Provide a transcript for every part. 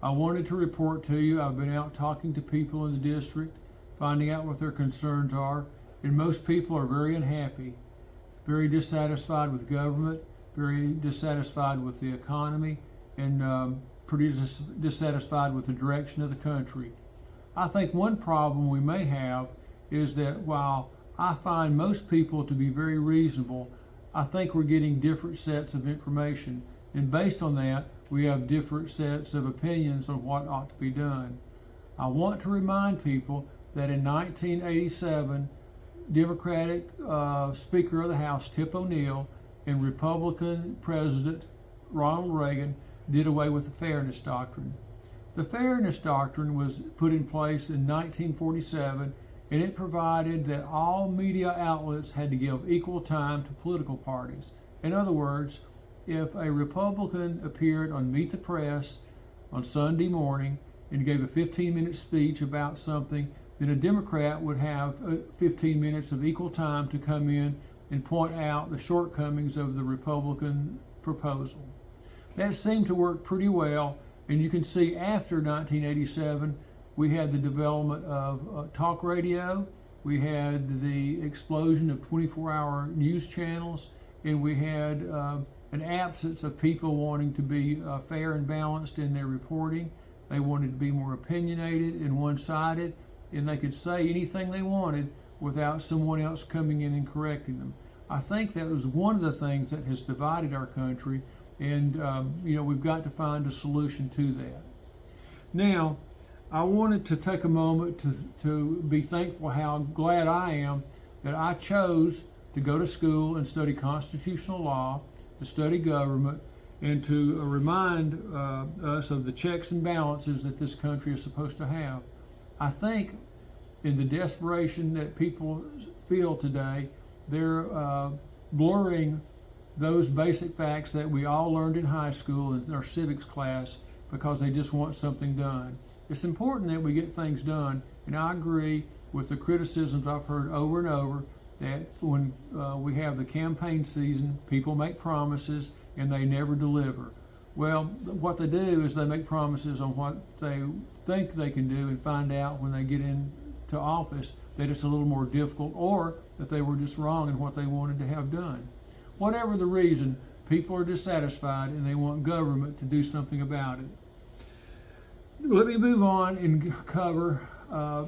I wanted to report to you. I've been out talking to people in the district, finding out what their concerns are, and most people are very unhappy, very dissatisfied with government, very dissatisfied with the economy, and pretty dissatisfied with the direction of the country. I think one problem we may have is that while I find most people to be very reasonable, I think we're getting different sets of information, and based on that, we have different sets of opinions on what ought to be done. I want to remind people that in 1987, Democratic Speaker of the House Tip O'Neill and Republican President Ronald Reagan did away with the Fairness Doctrine. The Fairness Doctrine was put in place in 1947, and it provided that all media outlets had to give equal time to political parties. In other words, if a Republican appeared on Meet the Press on Sunday morning and gave a 15-minute speech about something, then a Democrat would have 15 minutes of equal time to come in and point out the shortcomings of the Republican proposal. That seemed to work pretty well, and you can see after 1987, we had the development of talk radio, we had the explosion of 24-hour news channels, and we had an absence of people wanting to be fair and balanced in their reporting. They wanted to be more opinionated and one-sided, and they could say anything they wanted without someone else coming in and correcting them. I think that was one of the things that has divided our country, and we've got to find a solution to that. Now, I wanted to take a moment to be thankful how glad I am that I chose to go to school and study constitutional law, to study government, and to remind us of the checks and balances that this country is supposed to have. I think in the desperation that people feel today, they're blurring those basic facts that we all learned in high school in our civics class because they just want something done. It's important that we get things done, and I agree with the criticisms I've heard over and over that when we have the campaign season, people make promises and they never deliver. Well, what they do is they make promises on what they think they can do and find out when they get into office that it's a little more difficult, or that they were just wrong in what they wanted to have done. Whatever the reason, people are dissatisfied and they want government to do something about it. Let me move on and cover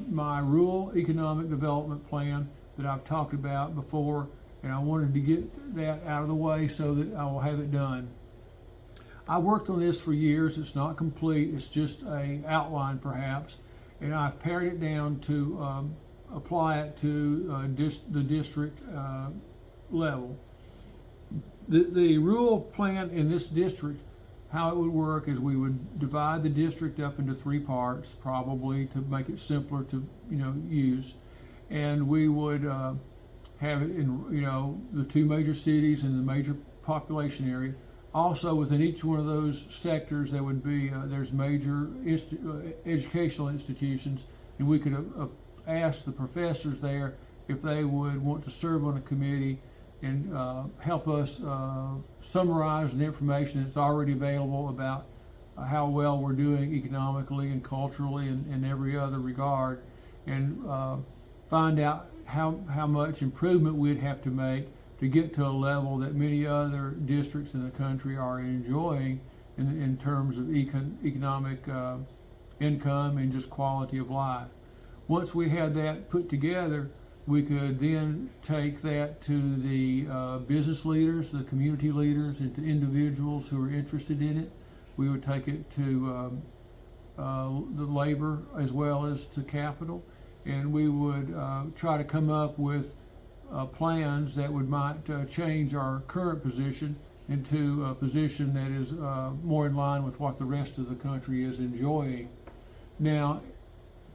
my rural economic development plan that I've talked about before, and I wanted to get that out of the way so that I will have it done. I worked on this for years. It's not complete. It's just an outline perhaps, and I've pared it down to apply it to the district level. The rural plan in this district, how it would work is we would divide the district up into three parts, probably to make it simpler to use, and we would have it in the two major cities and the major population area. Also, within each one of those sectors, there would be there's major educational institutions, and we could ask the professors there if they would want to serve on a committee and help us summarize the information that's already available about how well we're doing economically and culturally and in every other regard, and find out how much improvement we'd have to make to get to a level that many other districts in the country are enjoying in terms of economic income and just quality of life. Once we had that put together, we could then take that to the business leaders, the community leaders, and to individuals who are interested in it. We would take it to the labor as well as to capital, and we would try to come up with plans that might change our current position into a position that is more in line with what the rest of the country is enjoying. Now,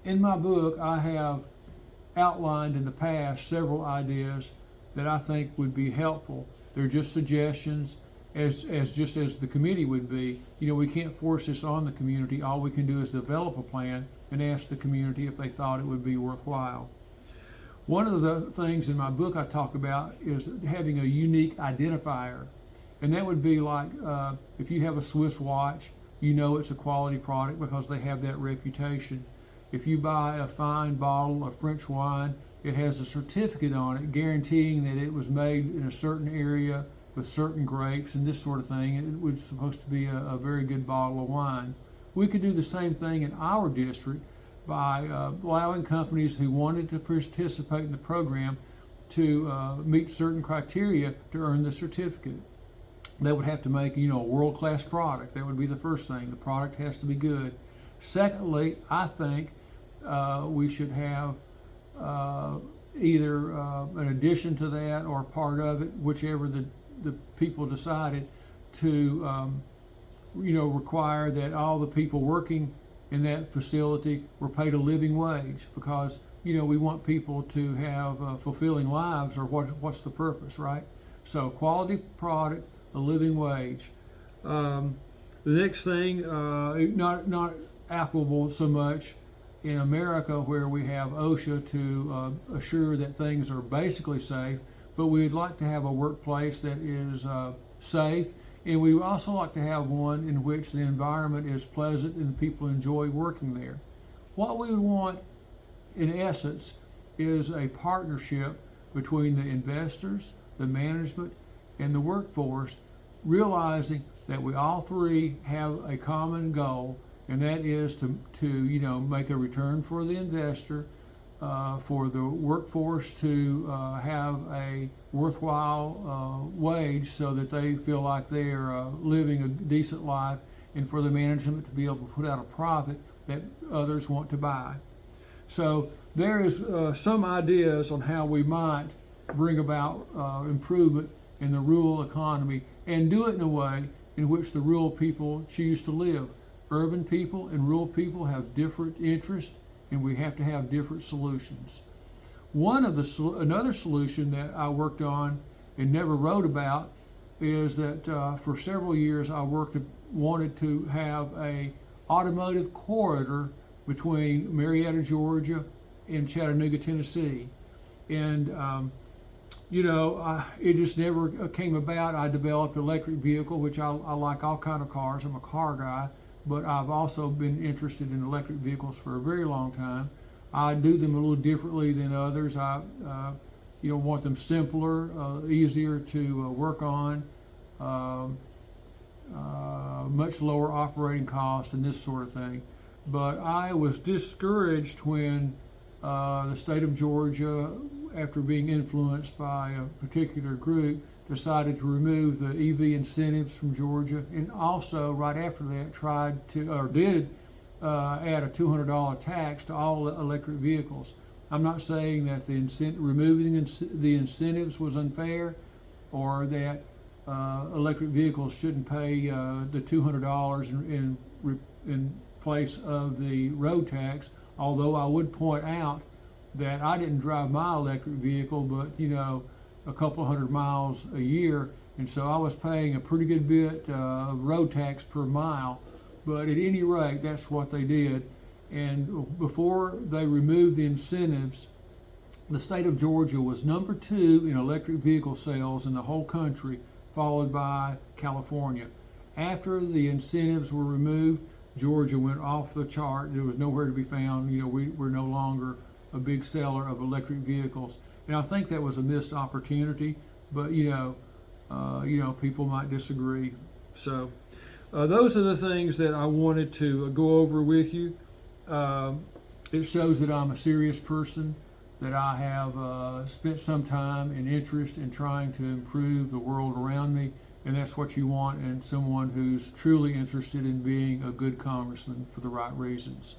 in my book, I have outlined in the past several ideas that I think would be helpful. They're just suggestions, as the committee would be. We can't force this on the community. All we can do is develop a plan and ask the community if they thought it would be worthwhile. One of the things in my book I talk about is having a unique identifier, and that would be like if you have a Swiss watch, you know it's a quality product because they have that reputation. If you buy a fine bottle of French wine, it has a certificate on it guaranteeing that it was made in a certain area with certain grapes and this sort of thing. It was supposed to be a very good bottle of wine. We could do the same thing in our district by allowing companies who wanted to participate in the program to meet certain criteria to earn the certificate. They would have to make, a world-class product. That would be the first thing. The product has to be good. Secondly, I think we should have either an addition to that or part of it, whichever the people decided to, require that all the people working in that facility were paid a living wage, because we want people to have fulfilling lives, or what's the purpose, right? So quality product, a living wage. The next thing, not applicable so much in America, where we have OSHA to assure that things are basically safe, but we'd like to have a workplace that is safe, and we also like to have one in which the environment is pleasant and people enjoy working there. What we would want, in essence, is a partnership between the investors, the management, and the workforce, realizing that we all three have a common goal, and that is to make a return for the investor, for the workforce to have a worthwhile wage so that they feel like they are living a decent life, and for the management to be able to put out a profit that others want to buy. So there is some ideas on how we might bring about improvement in the rural economy, and do it in a way in which the rural people choose to live. Urban people and rural people have different interests, and we have to have different solutions. Another solution that I worked on and never wrote about is that for several years I wanted to have a automotive corridor between Marietta, Georgia, and Chattanooga, Tennessee, and it just never came about. I developed an electric vehicle, which I like all kind of cars. I'm a car guy, but I've also been interested in electric vehicles for a very long time. I do them a little differently than others. I want them simpler, easier to work on, much lower operating costs and this sort of thing. But I was discouraged when the state of Georgia, after being influenced by a particular group, decided to remove the EV incentives from Georgia, and also right after that did add a $200 tax to all electric vehicles. I'm not saying that removing the incentives was unfair, or that electric vehicles shouldn't pay the $200 in place of the road tax, although I would point out that I didn't drive my electric vehicle but a couple hundred miles a year, and so I was paying a pretty good bit of road tax per mile. But at any rate, that's what they did. And before they removed the incentives, the state of Georgia was number 2 in electric vehicle sales in the whole country, followed by California. After the incentives were removed, Georgia went off the chart. There was nowhere to be found. We're no longer a big seller of electric vehicles. And I think that was a missed opportunity, but people might disagree. So those are the things that I wanted to go over with you. It shows that I'm a serious person, that I have spent some time and interest in trying to improve the world around me, and that's what you want in someone who's truly interested in being a good congressman for the right reasons.